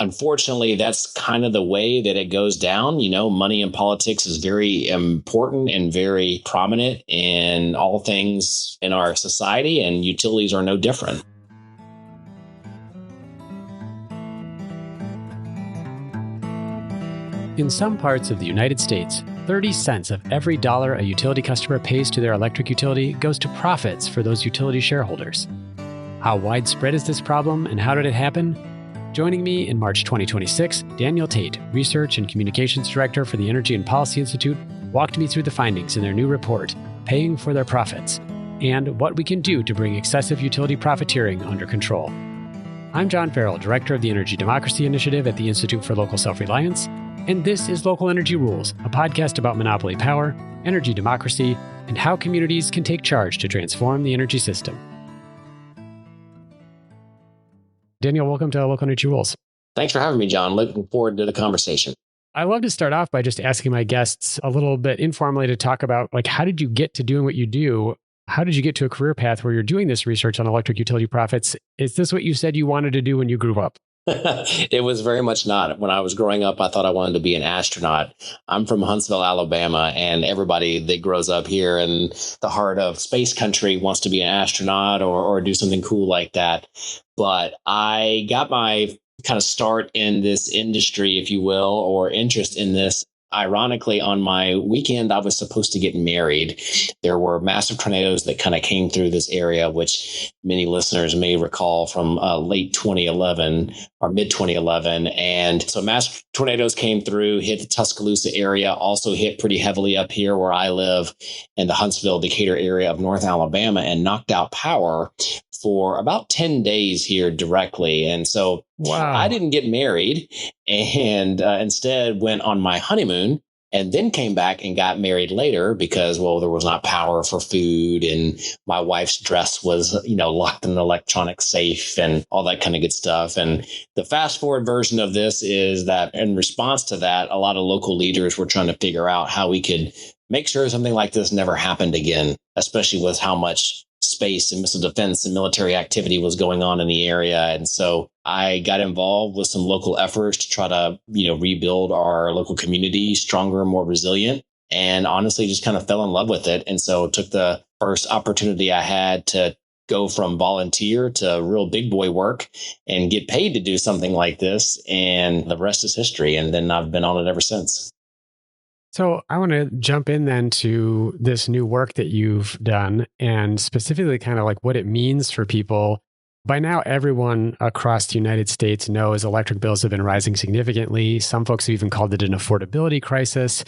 unfortunately, that's kind of the way that it goes down. Money in politics is very important and very prominent in all things in our society, and utilities are no different. In some parts of the United States, 30 cents of every dollar a utility customer pays to their electric utility goes to profits for those utility shareholders. How widespread is this problem and how did it happen? Joining me in March 2026, Daniel Tate, Research and Communications Director for the Energy and Policy Institute, walked me through the findings in their new report, Paying for Their Profits, and what we can do to bring excessive utility profiteering under control. I'm John Farrell, Director of the Energy Democracy Initiative at the Institute for Local Self-Reliance, and this is Local Energy Rules, a podcast about monopoly power, energy democracy, and how communities can take charge to transform the energy system. Daniel, welcome to Local Energy Rules. Thanks for having me, John. Looking forward to the conversation. I love to start off by just asking my guests a little bit informally to talk about, how did you get to doing what you do? How did you get to a career path where you're doing this research on electric utility profits? Is this what you said you wanted to do when you grew up? It was very much not. When I was growing up, I thought I wanted to be an astronaut. I'm from Huntsville, Alabama, and everybody that grows up here in the heart of space country wants to be an astronaut or do something cool like that. But I got my kind of start in this industry, if you will, or interest in this. Ironically, on my weekend, I was supposed to get married. There were massive tornadoes that kind of came through this area, which many listeners may recall from late 2011 or mid 2011. And so massive tornadoes came through, hit the Tuscaloosa area, also hit pretty heavily up here where I live in the Huntsville, Decatur area of North Alabama, and knocked out power for about 10 days here directly. And so I didn't get married and instead went on my honeymoon and then came back and got married later because, there was not power for food and my wife's dress was, locked in an electronic safe and all that kind of good stuff. And the fast forward version of this is that in response to that, a lot of local leaders were trying to figure out how we could make sure something like this never happened again, especially with how much space and missile defense and military activity was going on in the area. And so I got involved with some local efforts to try to, rebuild our local community stronger and more resilient. And honestly, just kind of fell in love with it. And so took the first opportunity I had to go from volunteer to real big boy work and get paid to do something like this. And the rest is history. And then I've been on it ever since. So I want to jump in then to this new work that you've done and specifically kind of what it means for people. By now, everyone across the United States knows electric bills have been rising significantly. Some folks have even called it an affordability crisis.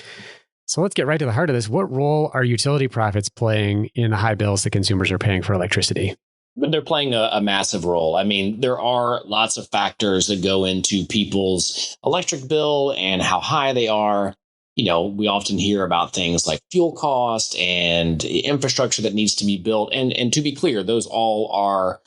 So let's get right to the heart of this. What role are utility profits playing in the high bills that consumers are paying for electricity? But they're playing a massive role. I mean, there are lots of factors that go into people's electric bill and how high they are. We often hear about things like fuel cost and infrastructure that needs to be built. And to be clear, those all are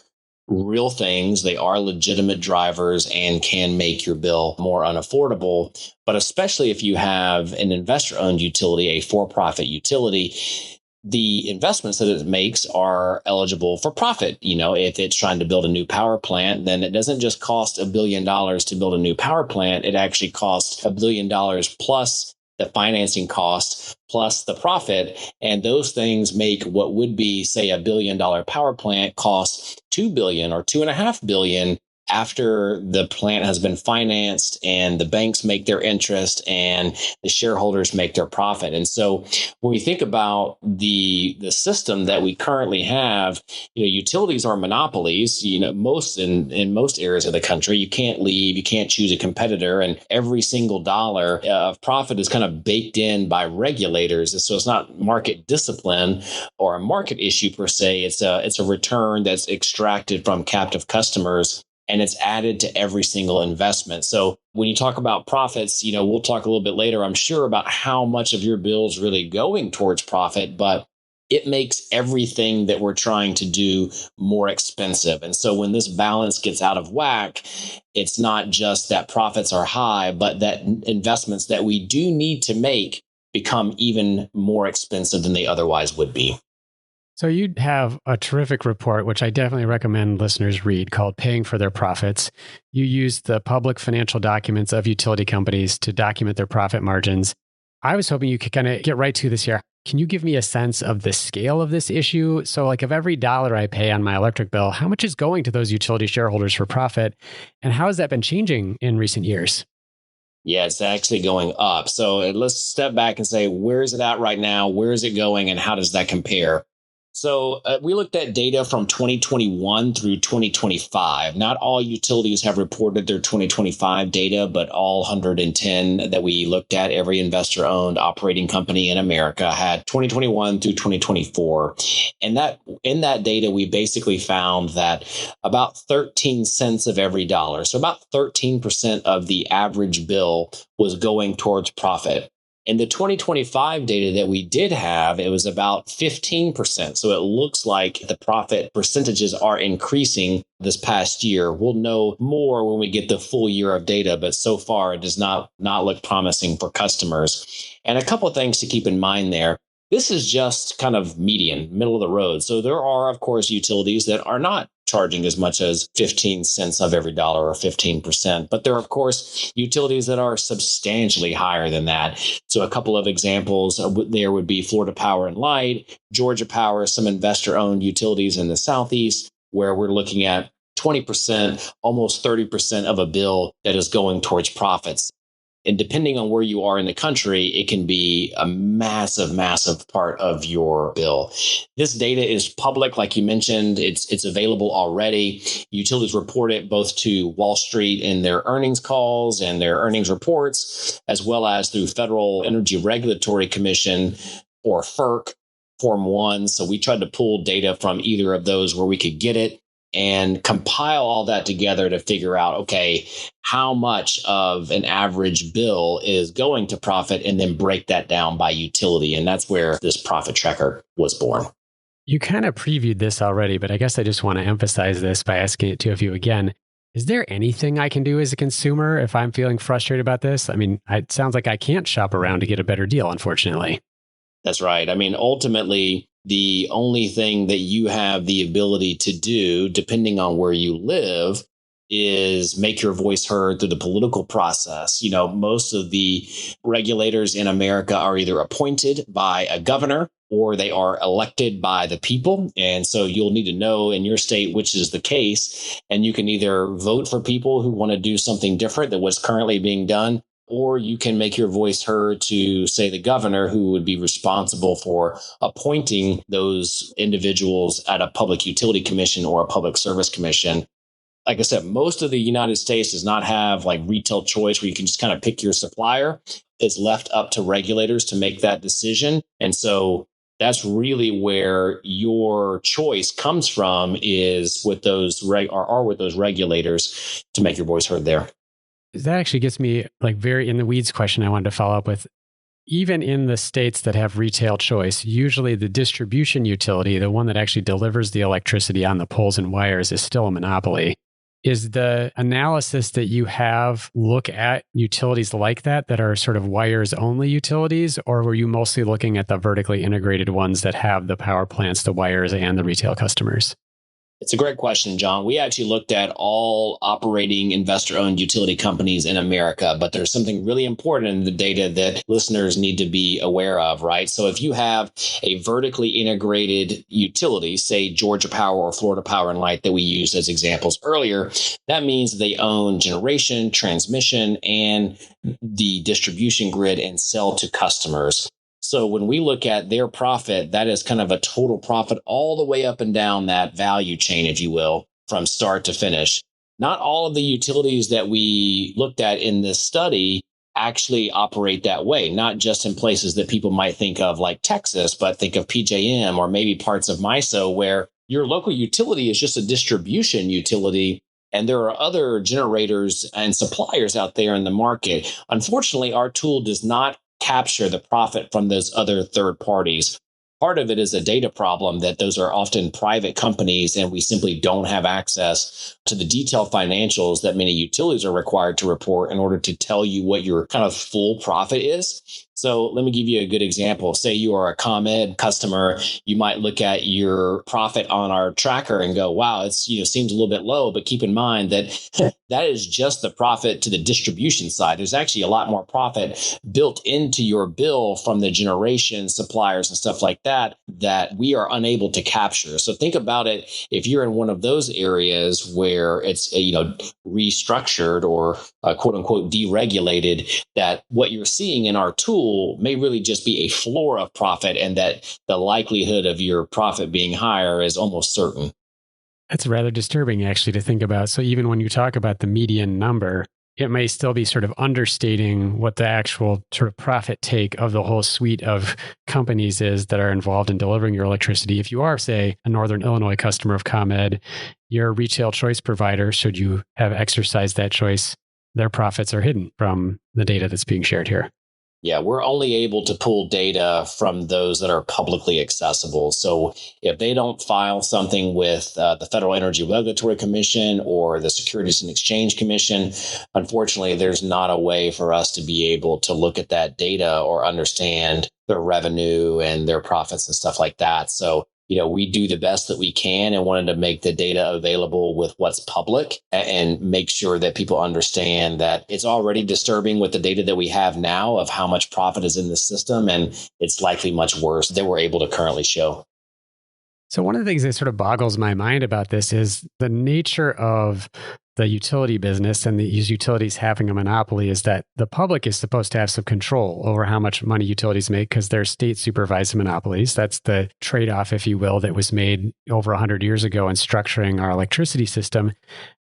real things. They are legitimate drivers and can make your bill more unaffordable. But especially if you have an investor-owned utility, a for-profit utility, the investments that it makes are eligible for profit. If it's trying to build a new power plant, then it doesn't just cost $1 billion to build a new power plant. It actually costs $1 billion plus the financing cost plus the profit. And those things make what would be, say, $1 billion power plant cost $2 billion or $2.5 billion after the plant has been financed and the banks make their interest and the shareholders make their profit. And so when we think about the system that we currently have, utilities are monopolies, most in most areas of the country. You can't leave, you can't choose a competitor, and every single dollar of profit is kind of baked in by regulators. And so it's not market discipline or a market issue per se. It's a return that's extracted from captive customers. And it's added to every single investment. So when you talk about profits, we'll talk a little bit later, I'm sure, about how much of your bill is really going towards profit, but it makes everything that we're trying to do more expensive. And so when this balance gets out of whack, it's not just that profits are high, but that investments that we do need to make become even more expensive than they otherwise would be. So you have a terrific report, which I definitely recommend listeners read, called Paying for Their Profits. You use the public financial documents of utility companies to document their profit margins. I was hoping you could kind of get right to this here. Can you give me a sense of the scale of this issue? So like of every dollar I pay on my electric bill, how much is going to those utility shareholders for profit? And how has that been changing in recent years? Yeah, it's actually going up. So let's step back and say, where is it at right now? Where is it going? And how does that compare? So we looked at data from 2021 through 2025. Not all utilities have reported their 2025 data, but all 110 that we looked at, every investor-owned operating company in America had 2021 through 2024. And that in that data, we basically found that about 13 cents of every dollar, so about 13% of the average bill was going towards profit. In the 2025 data that we did have, it was about 15%. So it looks like the profit percentages are increasing this past year. We'll know more when we get the full year of data, but so far it does not look promising for customers. And a couple of things to keep in mind there. This is just kind of median, middle of the road. So there are, of course, utilities that are not charging as much as 15 cents of every dollar or 15%. But there are, of course, utilities that are substantially higher than that. So a couple of examples there would be Florida Power and Light, Georgia Power, some investor-owned utilities in the Southeast, where we're looking at 20%, almost 30% of a bill that is going towards profits. And depending on where you are in the country, it can be a massive, massive part of your bill. This data is public, like you mentioned. It's available already. Utilities report it both to Wall Street in their earnings calls and their earnings reports, as well as through Federal Energy Regulatory Commission or FERC Form 1. So we tried to pull data from either of those where we could get it and compile all that together to figure out, okay, how much of an average bill is going to profit, and then break that down by utility. And that's where this profit tracker was born. You kind of previewed this already, but I guess I just want to emphasize this by asking it to you again. Is there anything I can do as a consumer if I'm feeling frustrated about this? I mean, it sounds like I can't shop around to get a better deal, unfortunately. That's right. I mean, ultimately, the only thing that you have the ability to do, depending on where you live, is make your voice heard through the political process. You know, most of the regulators in America are either appointed by a governor or they are elected by the people. And so you'll need to know in your state which is the case. And you can either vote for people who want to do something different than what's currently being done, or you can make your voice heard to, say, the governor, who would be responsible for appointing those individuals at a public utility commission or a public service commission. Like I said, most of the United States does not have like retail choice where you can just kind of pick your supplier. It's left up to regulators to make that decision. And so that's really where your choice comes from, is with those with those regulators to make your voice heard there. That actually gets me like very in the weeds question I wanted to follow up with. Even in the states that have retail choice, usually the distribution utility, the one that actually delivers the electricity on the poles and wires, is still a monopoly. Is the analysis that you have look at utilities like that are sort of wires only utilities, or were you mostly looking at the vertically integrated ones that have the power plants, the wires, and the retail customers? It's a great question, John. We actually looked at all operating investor-owned utility companies in America, but there's something really important in the data that listeners need to be aware of, right? So if you have a vertically integrated utility, say Georgia Power or Florida Power and Light that we used as examples earlier, that means they own generation, transmission, and the distribution grid and sell to customers. So when we look at their profit, that is kind of a total profit all the way up and down that value chain, if you will, from start to finish. Not all of the utilities that we looked at in this study actually operate that way, not just in places that people might think of like Texas, but think of PJM or maybe parts of MISO, where your local utility is just a distribution utility. And there are other generators and suppliers out there in the market. Unfortunately, our tool does not capture the profit from those other third parties. part of it is a data problem that those are often private companies, and we simply don't have access to the detailed financials that many utilities are required to report in order to tell you what your kind of full profit is. So let me give you a good example. Say you are a ComEd customer. You might look at your profit on our tracker and go, wow, it's, seems a little bit low, but keep in mind that that is just the profit to the distribution side. There's actually a lot more profit built into your bill from the generation suppliers and stuff like that we are unable to capture. So think about it. If you're in one of those areas where it's, restructured or quote unquote deregulated, that what you're seeing in our tool may really just be a floor of profit, and that the likelihood of your profit being higher is almost certain. That's rather disturbing, actually, to think about. So even when you talk about the median number, it may still be sort of understating what the actual sort of profit take of the whole suite of companies is that are involved in delivering your electricity. If you are, say, a Northern Illinois customer of ComEd, your retail choice provider, should you have exercised that choice, their profits are hidden from the data that's being shared here. Yeah, we're only able to pull data from those that are publicly accessible. So if they don't file something with the Federal Energy Regulatory Commission or the Securities and Exchange Commission, unfortunately, there's not a way for us to be able to look at that data or understand their revenue and their profits and stuff like that. So we do the best that we can and wanted to make the data available with what's public and make sure that people understand that it's already disturbing with the data that we have now of how much profit is in the system. And it's likely much worse than we're able to currently show. So one of the things that sort of boggles my mind about this is the nature of the utility business and these utilities having a monopoly is that the public is supposed to have some control over how much money utilities make because they're state supervised monopolies. That's the trade-off, if you will, that was made over 100 years ago in structuring our electricity system.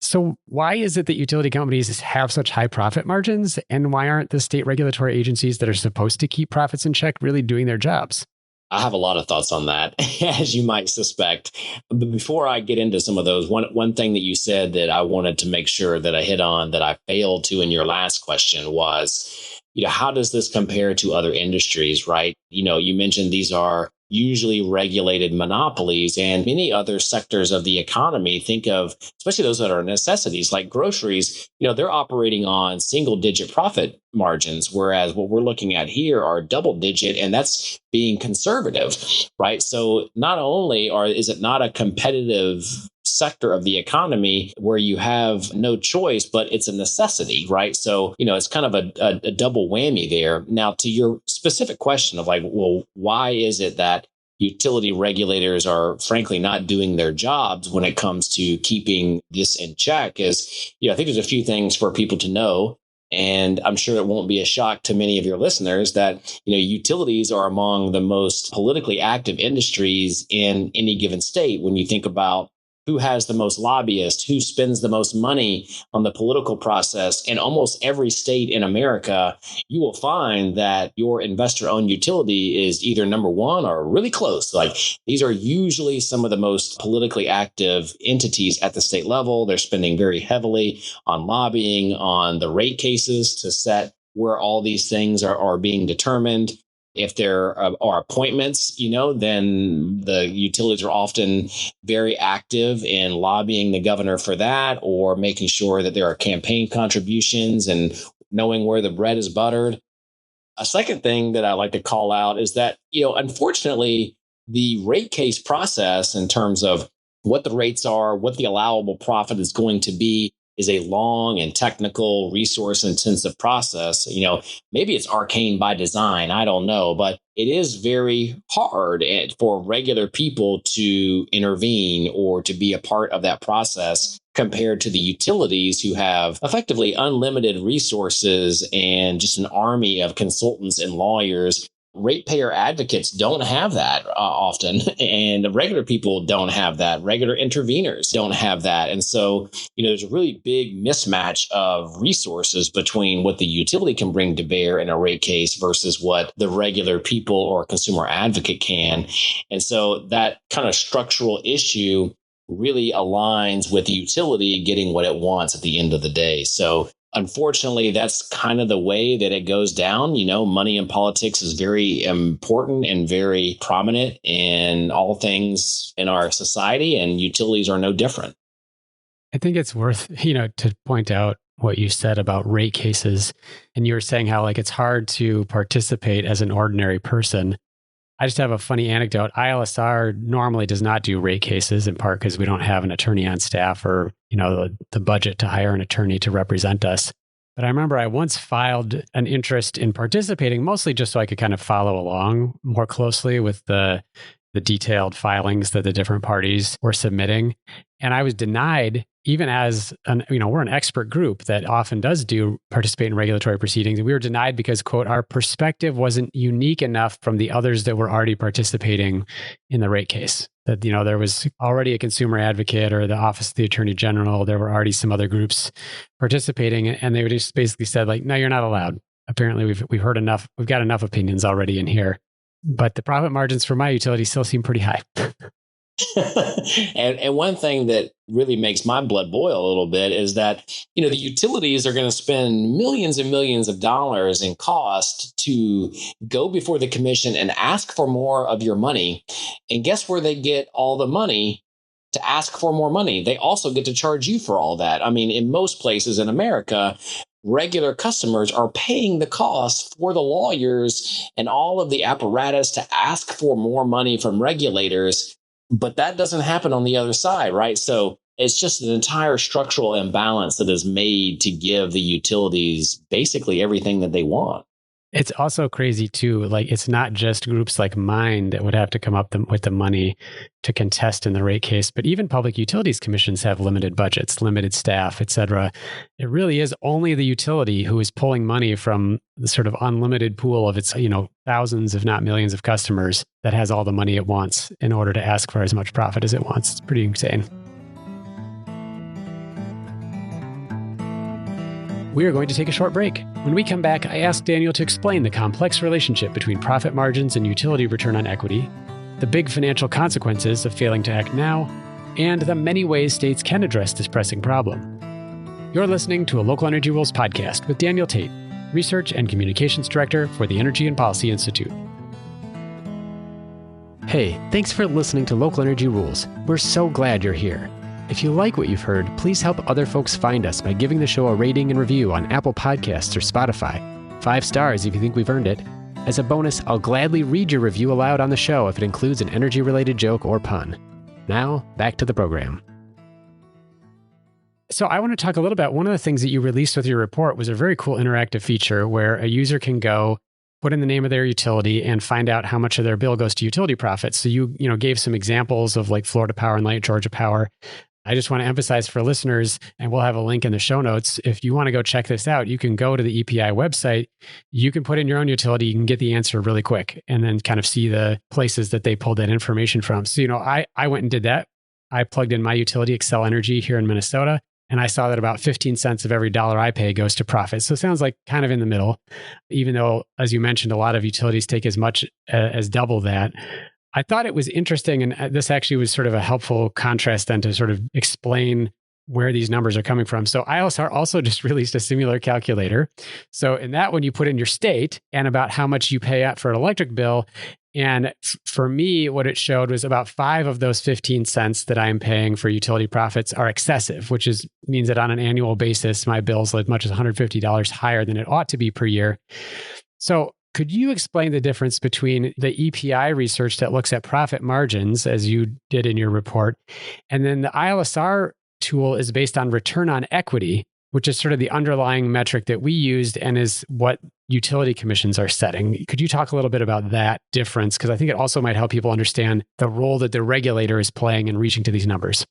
So why is it that utility companies have such high profit margins? And why aren't the state regulatory agencies that are supposed to keep profits in check really doing their jobs? I have a lot of thoughts on that, as you might suspect. But before I get into some of those, one thing that you said that I wanted to make sure that I hit on that I failed to in your last question was, how does this compare to other industries, right? You mentioned these are usually regulated monopolies, and many other sectors of the economy, think of, especially those that are necessities like groceries, they're operating on single digit profit margins, whereas what we're looking at here are double digit, and that's being conservative, right? So not only is it not a competitive sector of the economy where you have no choice, but it's a necessity, right? So, it's kind of a double whammy there. Now, to your specific question of why is it that utility regulators are frankly not doing their jobs when it comes to keeping this in check is, I think there's a few things for people to know. And I'm sure it won't be a shock to many of your listeners that, utilities are among the most politically active industries in any given state. When you think about who has the most lobbyists, who spends the most money on the political process, in almost every state in America, you will find that your investor-owned utility is either number one or really close. Like, these are usually some of the most politically active entities at the state level. They're spending very heavily on lobbying, on the rate cases to set where all these things are being determined. If there are appointments, then the utilities are often very active in lobbying the governor for that, or making sure that there are campaign contributions and knowing where the bread is buttered. A second thing that I like to call out is that, unfortunately, the rate case process in terms of what the rates are, what the allowable profit is going to be, is a long and technical, resource intensive process. Maybe it's arcane by design. I don't know, but it is very hard for regular people to intervene or to be a part of that process compared to the utilities who have effectively unlimited resources and just an army of consultants and lawyers. Ratepayer advocates don't have that often, and regular people don't have that. Regular interveners don't have that. And so, there's a really big mismatch of resources between what the utility can bring to bear in a rate case versus what the regular people or consumer advocate can. And so that kind of structural issue really aligns with the utility getting what it wants at the end of the day. So Unfortunately, that's kind of the way that it goes down. Money in politics is very important and very prominent in all things in our society, and utilities are no different. I think it's worth, to point out what you said about rate cases. And you were saying how like it's hard to participate as an ordinary person. I just have a funny anecdote. ILSR normally does not do rate cases, in part because we don't have an attorney on staff or, the budget to hire an attorney to represent us. But I remember I once filed an interest in participating, mostly just so I could kind of follow along more closely with the detailed filings that the different parties were submitting. And I was denied, even as we're an expert group that often does participate in regulatory proceedings. We were denied because, quote, our perspective wasn't unique enough from the others that were already participating in the rate case. That, there was already a consumer advocate or the Office of the Attorney General. There were already some other groups participating. And they just basically said, like, no, you're not allowed. Apparently, we've heard enough. We've got enough opinions already in here. But the profit margins for my utility still seem pretty high. and one thing that really makes my blood boil a little bit is that, the utilities are going to spend millions and millions of dollars in cost to go before the commission and ask for more of your money. And guess where they get all the money to ask for more money? They also get to charge you for all that. I mean, in most places in America, regular customers are paying the cost for the lawyers and all of the apparatus to ask for more money from regulators. But that doesn't happen on the other side, right? So it's just an entire structural imbalance that is made to give the utilities basically everything that they want. It's also crazy too. Like, it's not just groups like mine that would have to come up with the money to contest in the rate case, but even public utilities commissions have limited budgets, limited staff, et cetera. It really is only the utility who is pulling money from the sort of unlimited pool of its, thousands, if not millions of customers that has all the money it wants in order to ask for as much profit as it wants. It's pretty insane. We are going to take a short break. When we come back, I ask Daniel to explain the complex relationship between profit margins and utility return on equity, the big financial consequences of failing to act now, and the many ways states can address this pressing problem. You're listening to a Local Energy Rules podcast with Daniel Tate, Research and Communications Director for the Energy and Policy Institute. Hey, thanks for listening to Local Energy Rules. We're so glad you're here. If you like what you've heard, please help other folks find us by giving the show a rating and review on Apple Podcasts or Spotify. 5 stars if you think we've earned it. As a bonus, I'll gladly read your review aloud on the show if it includes an energy-related joke or pun. Now, back to the program. So I want to talk a little about one of the things that you released with your report was a very cool interactive feature where a user can go put in the name of their utility and find out how much of their bill goes to utility profits. So you gave some examples of like Florida Power and Light, Georgia Power. I just want to emphasize for listeners, and we'll have a link in the show notes. If you want to go check this out, you can go to the EPI website. You can put in your own utility. You can get the answer really quick and then kind of see the places that they pulled that information from. So, I went and did that. I plugged in my utility, Xcel Energy here in Minnesota, and I saw that about 15 cents of every dollar I pay goes to profit. So it sounds like kind of in the middle, even though, as you mentioned, a lot of utilities take as much as double that. I thought it was interesting, and this actually was sort of a helpful contrast then to sort of explain where these numbers are coming from. So ILSR also just released a similar calculator. So in that one, you put in your state and about how much you pay out for an electric bill. And for me, what it showed was about 5 of those 15 cents that I'm paying for utility profits are excessive, which means that on an annual basis, my bill's as much as $150 higher than it ought to be per year. So could you explain the difference between the EPI research that looks at profit margins, as you did in your report, and then the ILSR tool is based on return on equity, which is sort of the underlying metric that we used and is what utility commissions are setting. Could you talk a little bit about that difference? Because I think it also might help people understand the role that the regulator is playing in reaching to these numbers.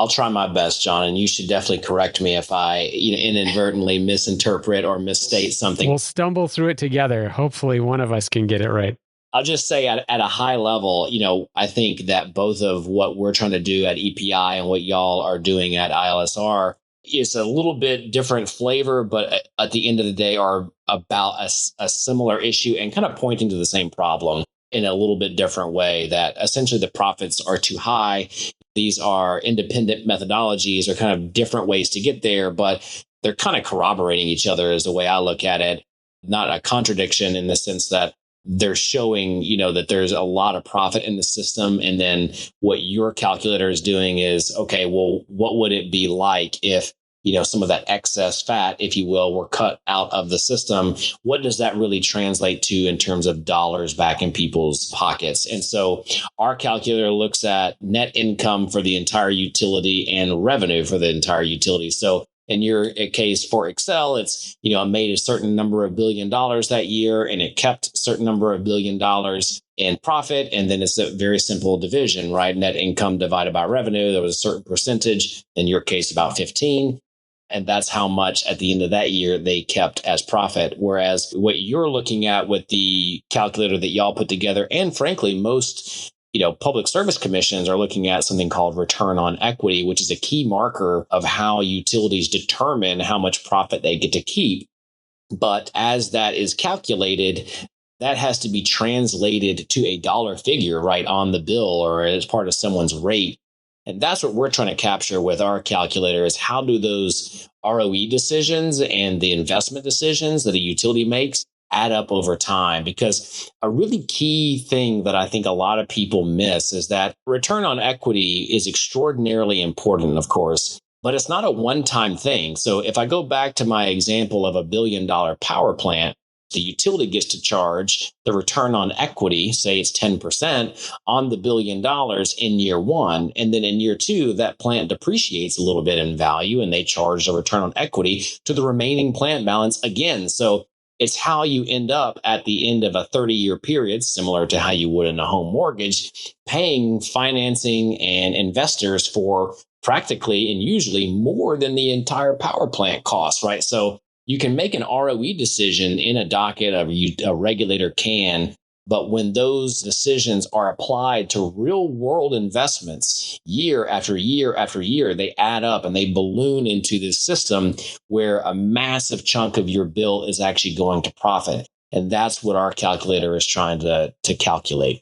I'll try my best, John, and you should definitely correct me if I inadvertently misinterpret or misstate something. We'll stumble through it together. Hopefully one of us can get it right. I'll just say at a high level, I think that both of what we're trying to do at EPI and what y'all are doing at ILSR is a little bit different flavor, but at the end of the day are about a similar issue and kind of pointing to the same problem in a little bit different way, that essentially the profits are too high. These are independent methodologies or kind of different ways to get there, but they're kind of corroborating each other is the way I look at it. Not a contradiction in the sense that they're showing, that there's a lot of profit in the system. And then what your calculator is doing is, okay, well, what would it be like if, some of that excess fat, if you will, were cut out of the system? What does that really translate to in terms of dollars back in people's pockets? And so our calculator looks at net income for the entire utility and revenue for the entire utility. So in your case for Excel, it's, it made a certain number of $1 billion that year, and it kept a certain number of $1 billion in profit. And then it's a very simple division, right? Net income divided by revenue. There was a certain percentage, in your case, about 15. And that's how much at the end of that year they kept as profit. Whereas what you're looking at with the calculator that y'all put together, and frankly, most public service commissions are looking at something called return on equity, which is a key marker of how utilities determine how much profit they get to keep. But as that is calculated, that has to be translated to a dollar figure, right, on the bill or as part of someone's rate. And that's what we're trying to capture with our calculator is how do those ROE decisions and the investment decisions that a utility makes add up over time? Because a really key thing that I think a lot of people miss is that return on equity is extraordinarily important, of course, but it's not a one-time thing. So if I go back to my example of $1 billion power plant, the utility gets to charge the return on equity, say it's 10% on the $1 billion in year one. And then in year two, that plant depreciates a little bit in value and they charge the return on equity to the remaining plant balance again. So it's how you end up at the end of a 30-year period, similar to how you would in a home mortgage, paying financing and investors for practically and usually more than the entire power plant costs, right? So you can make an ROE decision in a docket, a regulator can, but when those decisions are applied to real world investments year after year after year, they add up and they balloon into this system where a massive chunk of your bill is actually going to profit. And that's what our calculator is trying to calculate.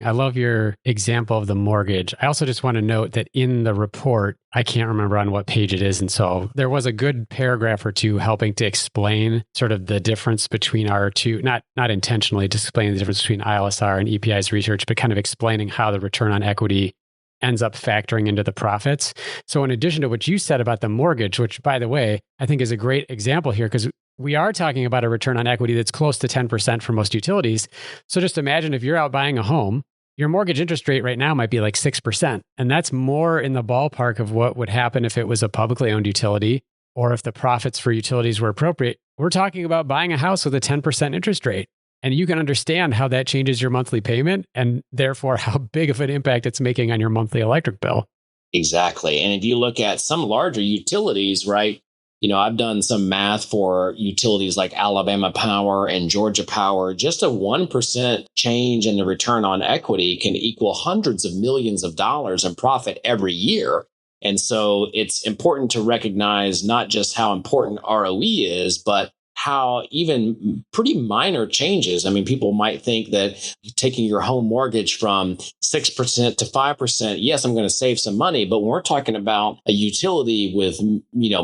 I love your example of the mortgage. I also just want to note that in the report, I can't remember on what page it is. And so there was a good paragraph or two helping to explain sort of the difference between our two, not intentionally just explaining the difference between ILSR and EPI's research, but kind of explaining how the return on equity ends up factoring into the profits. So in addition to what you said about the mortgage, which by the way, I think is a great example here because we are talking about a return on equity that's close to 10% for most utilities. So just imagine if you're out buying a home, your mortgage interest rate right now might be like 6%. And that's more in the ballpark of what would happen if it was a publicly owned utility or if the profits for utilities were appropriate. We're talking about buying a house with a 10% interest rate. And you can understand how that changes your monthly payment and therefore how big of an impact it's making on your monthly electric bill. Exactly. And if you look at some larger utilities, right? I've done some math for utilities like Alabama Power and Georgia Power. Just a 1% change in the return on equity can equal hundreds of millions of dollars in profit every year. And so it's important to recognize not just how important ROE is, but how even pretty minor changes. I mean, people might think that taking your home mortgage from 6% to 5%, yes, I'm going to save some money. But when we're talking about a utility with,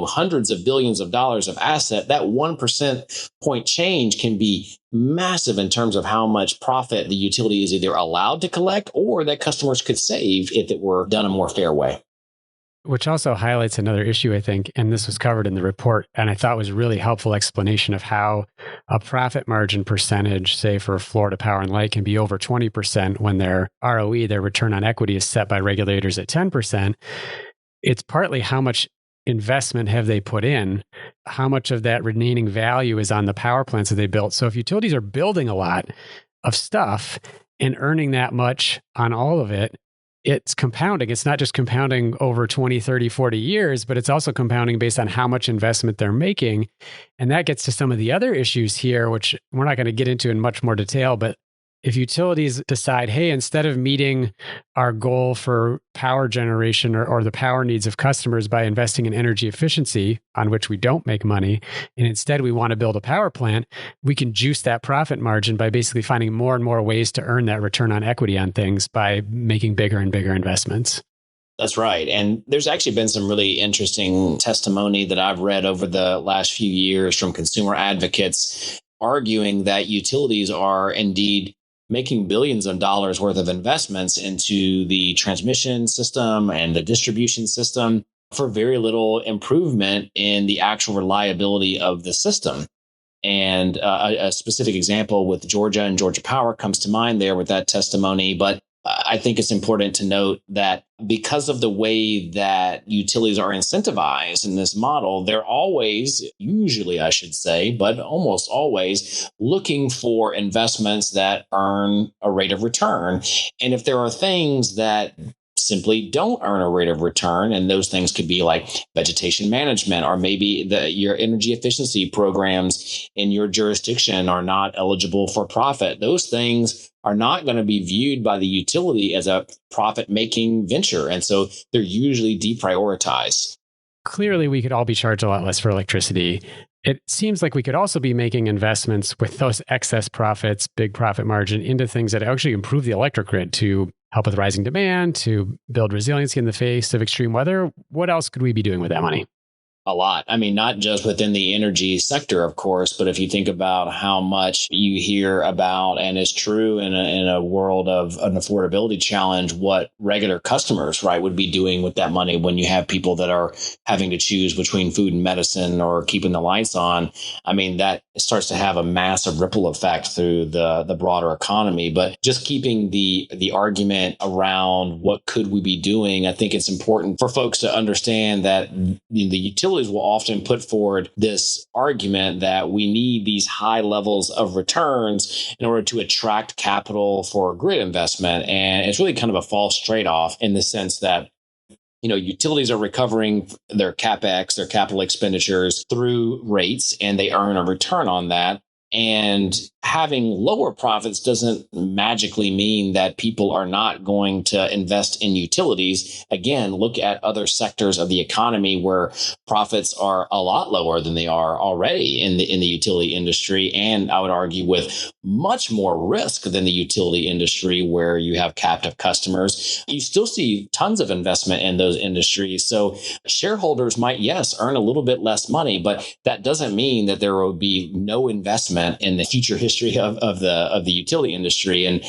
hundreds of billions of dollars of asset, that 1% point change can be massive in terms of how much profit the utility is either allowed to collect or that customers could save if it were done a more fair way. Which also highlights another issue, I think, and this was covered in the report, and I thought was a really helpful explanation of how a profit margin percentage, say for Florida Power and Light, can be over 20% when their ROE, their return on equity, is set by regulators at 10%. It's partly how much investment have they put in, how much of that remaining value is on the power plants that they built. So if utilities are building a lot of stuff and earning that much on all of it, it's compounding. It's not just compounding over 20, 30, 40 years, but it's also compounding based on how much investment they're making. And that gets to some of the other issues here, which we're not going to get into in much more detail, but if utilities decide, hey, instead of meeting our goal for power generation or the power needs of customers by investing in energy efficiency, on which we don't make money, and instead we want to build a power plant, we can juice that profit margin by basically finding more and more ways to earn that return on equity on things by making bigger and bigger investments. That's right. And there's actually been some really interesting testimony that I've read over the last few years from consumer advocates arguing that utilities are indeed making billions of dollars worth of investments into the transmission system and the distribution system for very little improvement in the actual reliability of the system. And a specific example with Georgia and Georgia Power comes to mind there with that testimony. But I think it's important to note that because of the way that utilities are incentivized in this model, they're always, usually I should say, but almost always looking for investments that earn a rate of return. And if there are things that simply don't earn a rate of return, and those things could be like vegetation management, or maybe your energy efficiency programs in your jurisdiction are not eligible for profit. Those things are not going to be viewed by the utility as a profit-making venture, and so they're usually deprioritized. Clearly, we could all be charged a lot less for electricity. It seems like we could also be making investments with those excess profits, big profit margin, into things that actually improve the electric grid to help with rising demand, to build resiliency in the face of extreme weather. What else could we be doing with that money? A lot. I mean, not just within the energy sector, of course, but if you think about how much you hear about, and is true in a world of an affordability challenge, what regular customers, right, would be doing with that money when you have people that are having to choose between food and medicine or keeping the lights on. I mean, that starts to have a massive ripple effect through the broader economy. But just keeping the argument around what could we be doing, I think it's important for folks to understand that the utilities will often put forward this argument that we need these high levels of returns in order to attract capital for grid investment. And it's really kind of a false trade-off in the sense that utilities are recovering their CapEx, their capital expenditures through rates, and they earn a return on that. And having lower profits doesn't magically mean that people are not going to invest in utilities. Again, look at other sectors of the economy where profits are a lot lower than they are already in the utility industry. And I would argue with much more risk than the utility industry, where you have captive customers. You still see tons of investment in those industries. So shareholders might, yes, earn a little bit less money, but that doesn't mean that there will be no investment in the future history of the utility industry. And,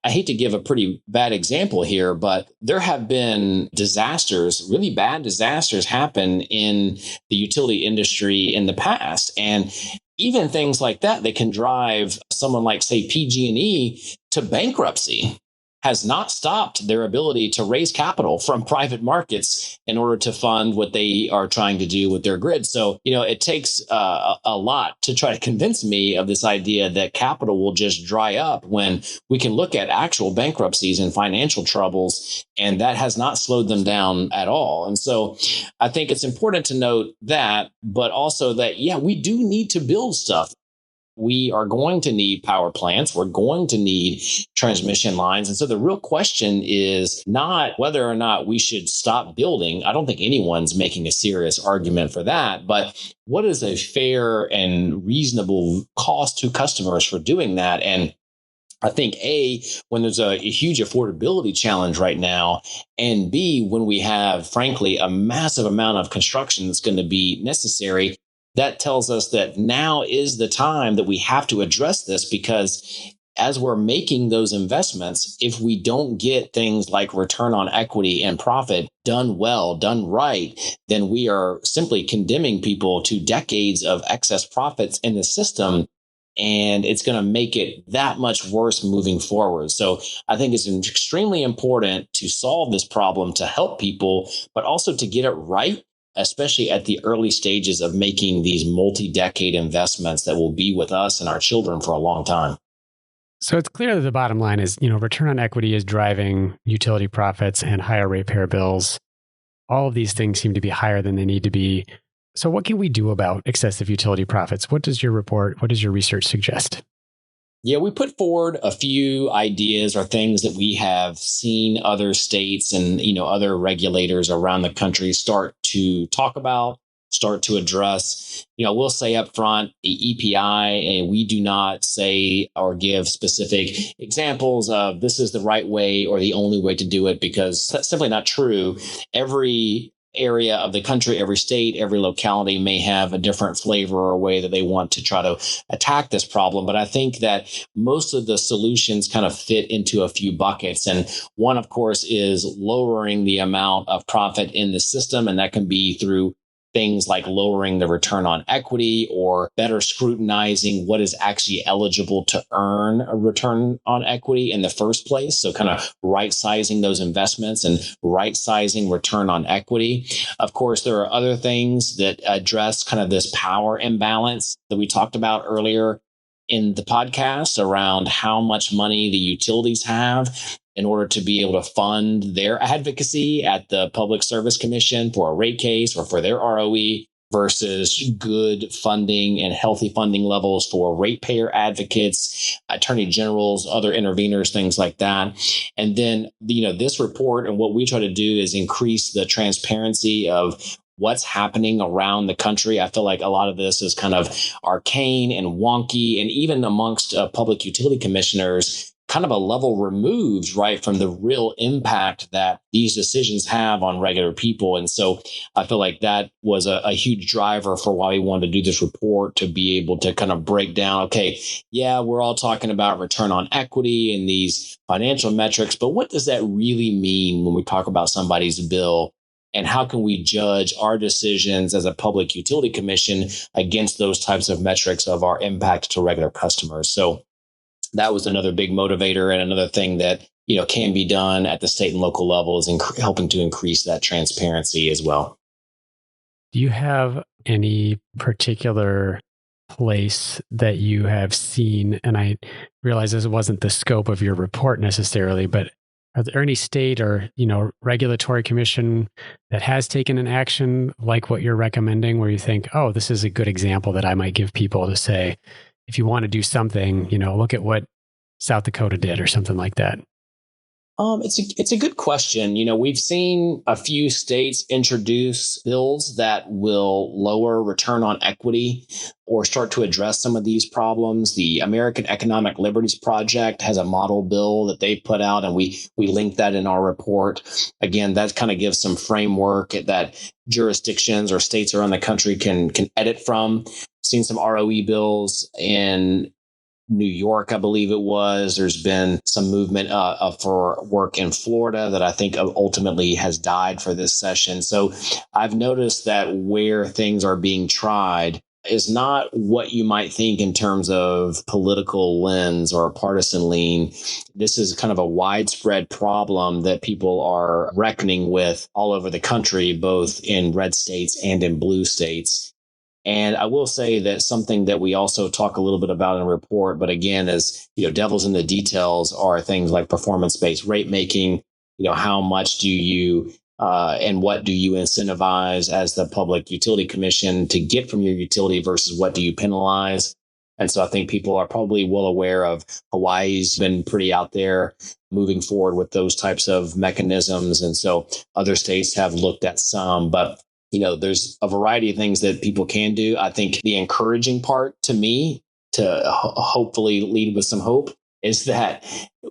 I hate to give a pretty bad example here, but there have been disasters, really bad disasters happen in the utility industry in the past. And even things like that can drive someone like, say, PG&E to bankruptcy, has not stopped their ability to raise capital from private markets in order to fund what they are trying to do with their grid. So, it takes a lot to try to convince me of this idea that capital will just dry up when we can look at actual bankruptcies and financial troubles, and that has not slowed them down at all. And so I think it's important to note that, but also that, we do need to build stuff. We are going to need power plants. We're going to need transmission lines. And so the real question is not whether or not we should stop building. I don't think anyone's making a serious argument for that. But what is a fair and reasonable cost to customers for doing that? And I think A, when there's a huge affordability challenge right now, and B, when we have, frankly, a massive amount of construction that's going to be necessary, that tells us that now is the time that we have to address this, because as we're making those investments, if we don't get things like return on equity and profit done well, done right, then we are simply condemning people to decades of excess profits in the system. And it's going to make it that much worse moving forward. So I think it's extremely important to solve this problem, to help people, but also to get it right, especially at the early stages of making these multi-decade investments that will be with us and our children for a long time. So it's clear that the bottom line is, return on equity is driving utility profits and higher ratepayer bills. All of these things seem to be higher than they need to be. So what can we do about excessive utility profits? What does your research suggest? Yeah, we put forward a few ideas or things that we have seen other states and, other regulators around the country start to talk about. start to address, we'll say up front, the EPI, and we do not say or give specific examples of this is the right way or the only way to do it, because that's simply not true. Every area of the country, every state, every locality may have a different flavor or way that they want to try to attack this problem. But I think that most of the solutions kind of fit into a few buckets. And one, of course, is lowering the amount of profit in the system. And that can be through things like lowering the return on equity or better scrutinizing what is actually eligible to earn a return on equity in the first place. So kind of right sizing those investments and right sizing return on equity. Of course, there are other things that address kind of this power imbalance that we talked about earlier in the podcast around how much money the utilities have in order to be able to fund their advocacy at the Public Service Commission for a rate case or for their ROE versus good funding and healthy funding levels for ratepayer advocates, attorney generals, other interveners, things like that. And then, this report and what we try to do is increase the transparency of what's happening around the country. I feel like a lot of this is kind of arcane and wonky, and even amongst public utility commissioners, kind of a level removed, right, from the real impact that these decisions have on regular people. And so I feel like that was a huge driver for why we wanted to do this report, to be able to kind of break down, okay, yeah, we're all talking about return on equity and these financial metrics, but what does that really mean when we talk about somebody's bill? And how can we judge our decisions as a public utility commission against those types of metrics of our impact to regular customers? So that was another big motivator, and another thing that can be done at the state and local level is helping to increase that transparency as well. Do you have any particular place that you have seen, and I realize this wasn't the scope of your report necessarily, but are there any state or regulatory commission that has taken an action like what you're recommending, where you think, oh, this is a good example that I might give people to say, if you want to do something, look at what South Dakota did or something like that? It's a good question. We've seen a few states introduce bills that will lower return on equity or start to address some of these problems. The American Economic Liberties Project has a model bill that they put out, and we link that in our report. Again, that kind of gives some framework that jurisdictions or states around the country can edit from. Seen some ROE bills in New York, I believe it was. There's been some movement for work in Florida that I think ultimately has died for this session. So I've noticed that where things are being tried is not what you might think in terms of political lens or partisan lean. This is kind of a widespread problem that people are reckoning with all over the country, both in red states and in blue states. And I will say that something that we also talk a little bit about in the report, but again, as devils in the details, are things like performance-based rate making. How much do you and what do you incentivize as the Public Utility Commission to get from your utility versus what do you penalize? And so I think people are probably well aware of Hawaii's been pretty out there moving forward with those types of mechanisms. And so other states have looked at some, but there's a variety of things that people can do. I think the encouraging part to me, to hopefully lead with some hope, is that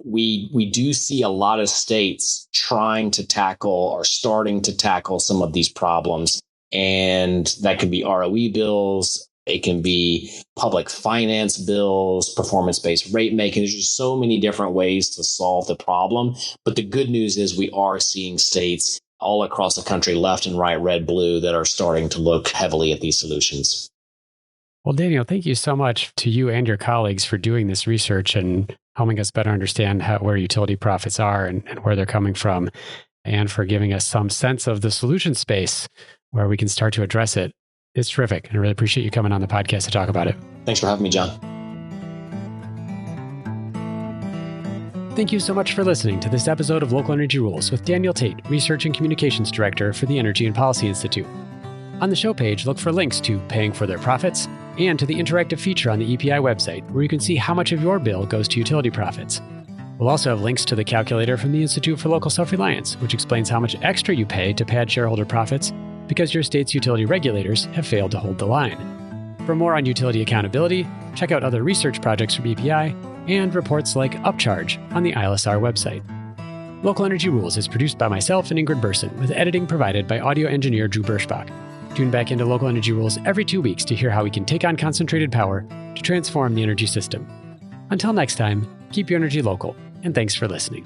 we do see a lot of states trying to tackle or starting to tackle some of these problems. And that can be ROE bills. It can be public finance bills, performance-based rate making. There's just so many different ways to solve the problem. But the good news is we are seeing states all across the country, left and right, red, blue, that are starting to look heavily at these solutions. Well, Daniel, thank you so much to you and your colleagues for doing this research and helping us better understand where utility profits are and where they're coming from, and for giving us some sense of the solution space where we can start to address it. It's terrific. I really appreciate you coming on the podcast to talk about it. Thanks for having me, John. Thank you so much for listening to this episode of Local Energy Rules with Daniel Tate, Research and Communications Director for the Energy and Policy Institute. On the show page, look for links to Paying for Their Profits and to the interactive feature on the EPI website, where you can see how much of your bill goes to utility profits. We'll also have links to the calculator from the Institute for Local Self-Reliance, which explains how much extra you pay to pad shareholder profits, because your state's utility regulators have failed to hold the line. For more on utility accountability, check out other research projects from EPI and reports like Upcharge on the ILSR website. Local Energy Rules is produced by myself and Ingrid Burson, with editing provided by audio engineer Drew Birschbach. Tune back into Local Energy Rules every 2 weeks to hear how we can take on concentrated power to transform the energy system. Until next time, keep your energy local, and thanks for listening.